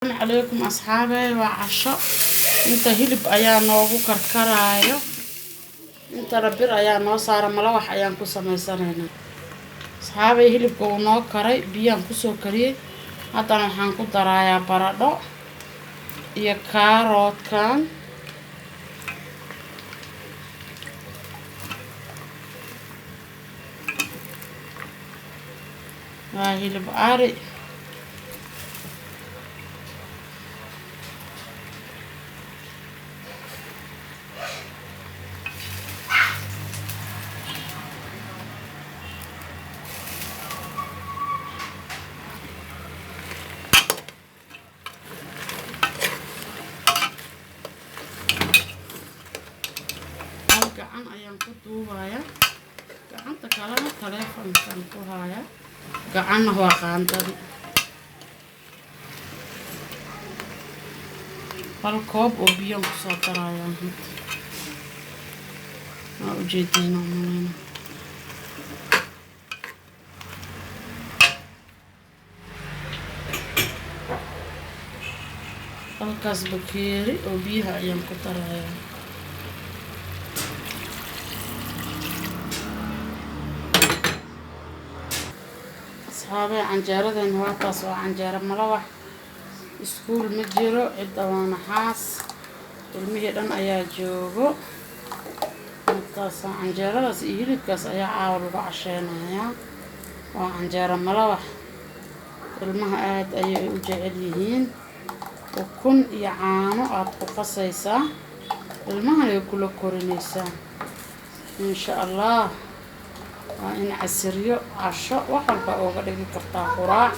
عليكم أصحابي وعشاء انت هلب أيا نوغو كركرايو انت ربير أيا نو صار ملوح أيا كوسا ميسانينا أصحابي هلب كو نو كراي بيان كوسو كري هادا نحان كو درايا برادو iyo كاروتكان هلب آري gacan ayaan ku duubaya gacanta kalena taleefankan ku haya gacanna waa qaandadi hal koob oo biyo ku soo darayaan waa ujeedina malena halkaas bakeeri oo biyaha ayaan ku daraya أصحابي عنجرة نواقص وعنجرة ملوح اسكول مجرو عدة ونحاس المهدن أيا جوجو نقص عنجرة بس إيلي كاس أيا عاول بعشانها وعنجرة ملوح المهاد أيا وجعليهين وكن يعانو أطبق قصيصة المهد يقول كورنيسة إن شاء الله وإن عسريو عشاء وحلبا أوغا دغي كرتا قراع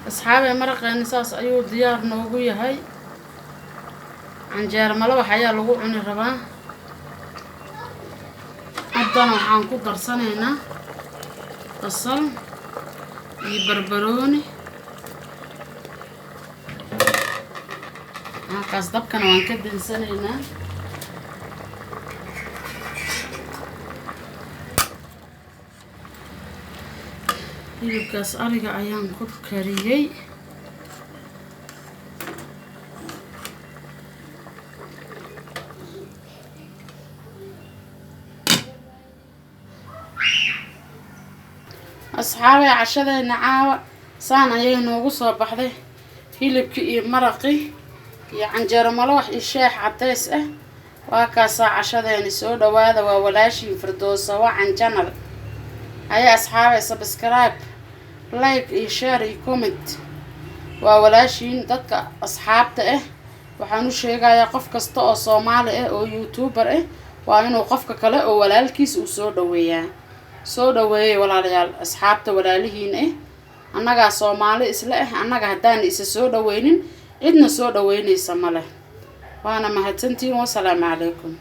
أصحابي مرقين ساس أيو ديار نوغو يهي عنجير ملوح ayaa lagu cuni rabaa haddana waxaan ku darsanaynaa basal iyo barbarooni halkaas dabkana waan ka dansanaynaa hilibkaas ariga ayaan ku kariyay أصحابي عشادينا caawa saan ayay noogu soo baxday hilibkii iyo maraqii iyo canjeero maloox iyo sheex cadays ah waa kaasa cashadeena soo dhawaada waa walaashin Firdawsa wacan channel هيا أصحابي سبسكرايب لايك إي شير إي كومنت وولاشين دادك أصحابته waxaanu sheegayaa qof kasta oo Soomaali ah oo YouTuber ah waa inuu qofka kale oo walaalkiis u soo dhaweeyo walaalayaal asxaabta walaalihiin ah annaga Soomaali isla ah annaga hadaan isa soo dhaweynin cidna soo dhaweynaysa male waana mahadsantiin wa salaamu calaykum